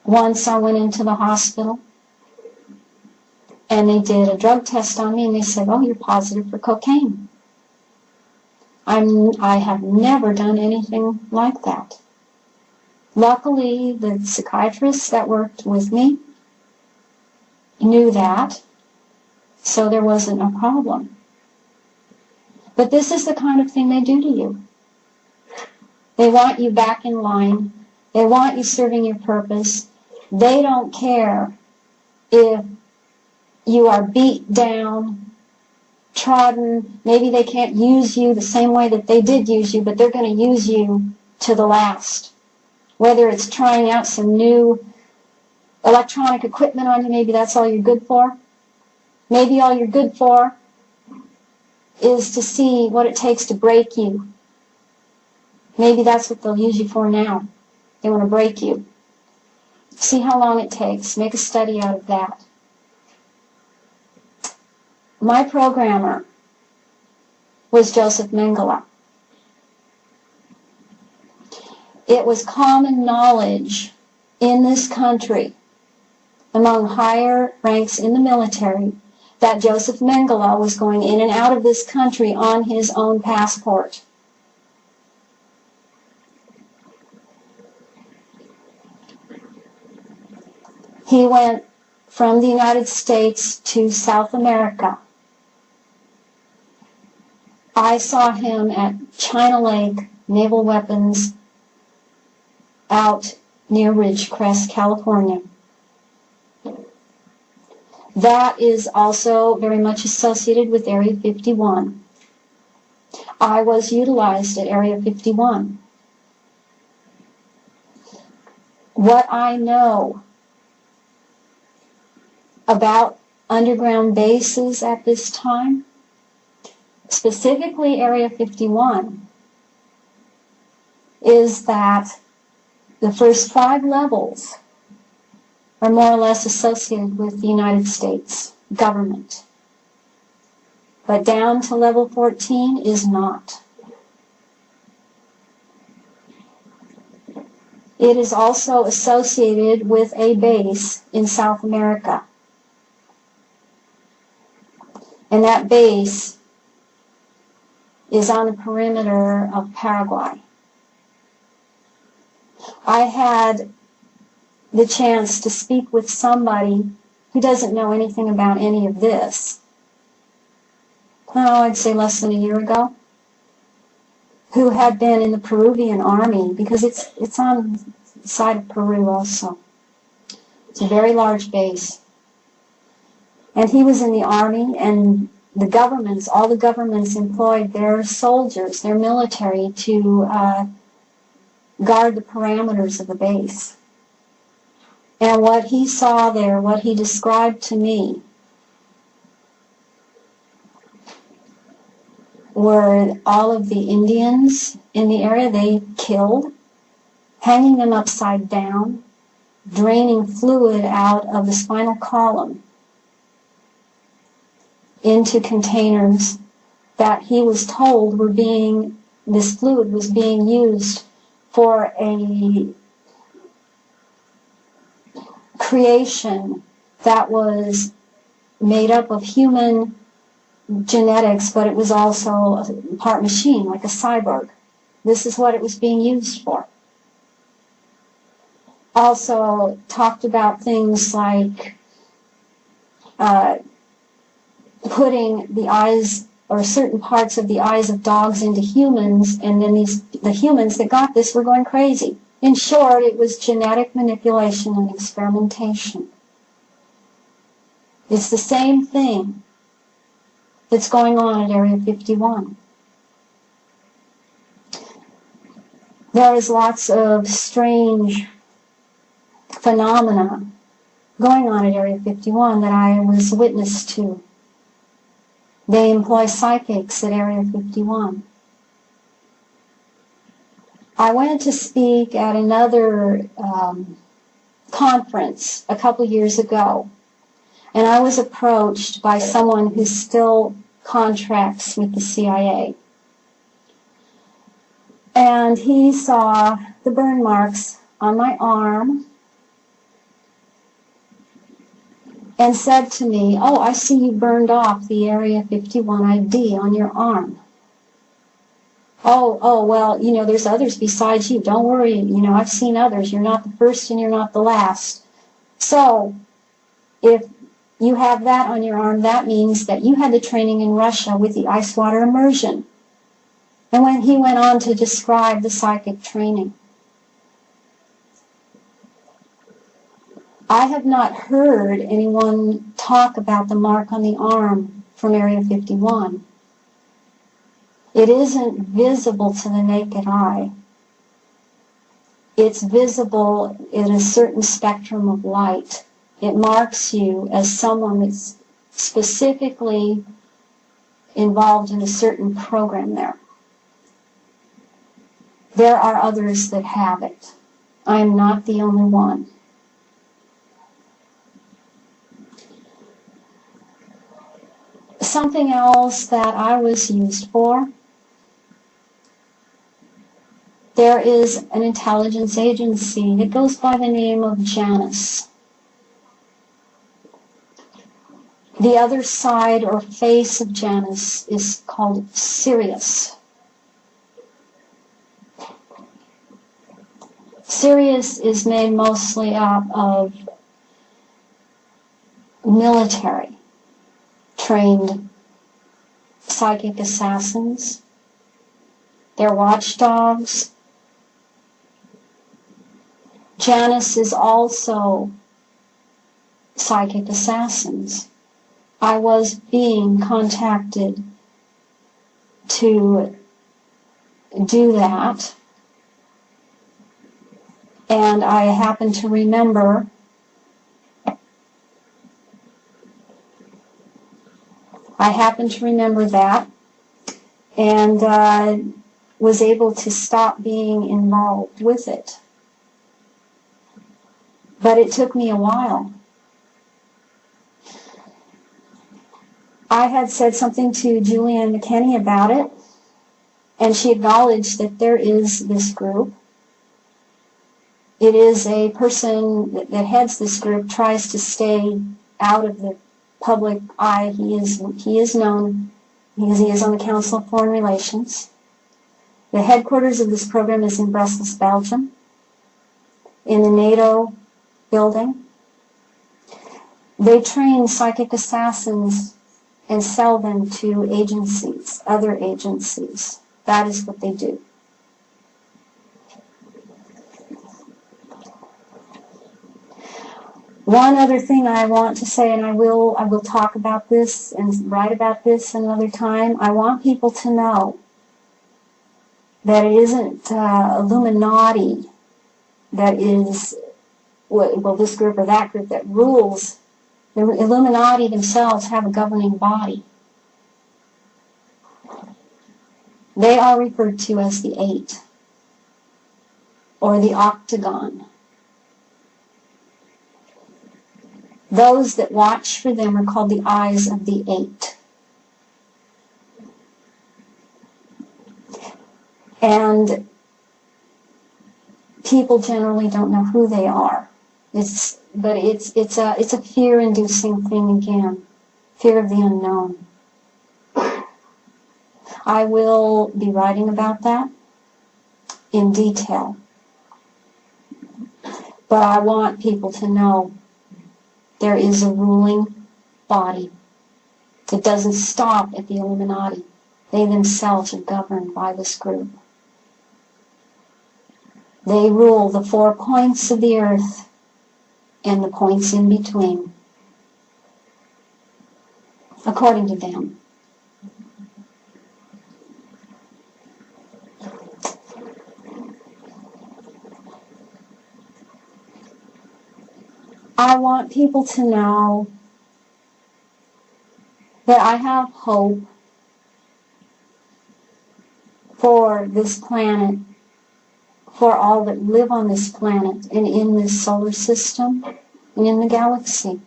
Once I went into the hospital, and they did a drug test on me, and they said, "Oh, you're positive for cocaine." I have never done anything like that. Luckily, the psychiatrists that worked with me knew that, so there wasn't a problem. But this is the kind of thing they do to you. They want you back in line. They want you serving your purpose. They don't care if you are beat down, trodden. Maybe they can't use you the same way that they did use you, but they're going to use you to the last. Whether it's trying out some new electronic equipment on you, maybe that's all you're good for. Maybe all you're good for is to see what it takes to break you. Maybe that's what they'll use you for now. They want to break you. See how long it takes. Make a study out of that. My programmer was Joseph Mengele. It was common knowledge in this country, among higher ranks in the military, that Joseph Mengele was going in and out of this country on his own passport. He went from the United States to South America. I saw him at China Lake Naval Weapons out near Ridgecrest, California. That is also very much associated with Area 51. I was utilized at Area 51. What I know about underground bases at this time, specifically Area 51, is that the first 5 levels are more or less associated with the United States government. But down to level 14 is not. It is also associated with a base in South America. And that base is on the perimeter of Paraguay. I had the chance to speak with somebody who doesn't know anything about any of this. I'd say less than a year ago, who had been in the Peruvian army, because it's on the side of Peru also. It's a very large base. And he was in the army, and the governments, all the governments employed their soldiers, their military, to guard the parameters of the base. And what he saw there, what he described to me, were all of the Indians in the area they killed, hanging them upside down, draining fluid out of the spinal column into containers that he was told were this fluid was being used for a creation that was made up of human genetics, but it was also part machine, like a cyborg. This is what it was being used for. Also talked about things like putting the eyes or certain parts of the eyes of dogs into humans, and then the humans that got this were going crazy. In short, it was genetic manipulation and experimentation. It's the same thing that's going on at Area 51. There is lots of strange phenomena going on at Area 51 that I was witness to. They employ psychics at Area 51. I went to speak at another conference a couple years ago, and I was approached by someone who still contracts with the CIA. And he saw the burn marks on my arm and said to me, "Oh, I see you burned off the Area 51 ID on your arm. Oh, well, there's others besides you. Don't worry, I've seen others. You're not the first and you're not the last. So, if you have that on your arm, that means that you had the training in Russia with the ice water immersion." And when he went on to describe the psychic training. I have not heard anyone talk about the mark on the arm from Area 51. It isn't visible to the naked eye. It's visible in a certain spectrum of light. It marks you as someone that's specifically involved in a certain program there. There are others that have it. I am not the only one. Something else that I was used for, there is an intelligence agency that goes by the name of Janus. The other side or face of Janus is called Sirius. Sirius is made mostly up of military trained psychic assassins. They're watchdogs. Janus is also psychic assassins. I was being contacted to do that, and I happen to remember that, and was able to stop being involved with it. But it took me a while. I had said something to Julianne McKinney about it, and she acknowledged that there is this group. It is a person that heads this group, tries to stay out of the public eye. He is known because he is on the Council of Foreign Relations. The headquarters of this program is in Brussels, Belgium, in the NATO building. They train psychic assassins and sell them to agencies, other agencies. That is what they do. One other thing I want to say, and I will talk about this and write about this another time. I want people to know that it isn't Illuminati that is, well, this group or that group that rules. The Illuminati themselves have a governing body. They are referred to as the Eight, or the Octagon. Those that watch for them are called the Eyes of the Eight. And people generally don't know who they are. It's a fear-inducing thing again, fear of the unknown. I will be writing about that in detail, but I want people to know there is a ruling body. It doesn't stop at the Illuminati. They themselves are governed by this group. They rule the 4 points of the earth and the points in between, according to them. I want people to know that I have hope for this planet, for all that live on this planet and in this solar system and in the galaxy.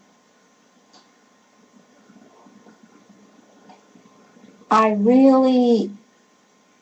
I really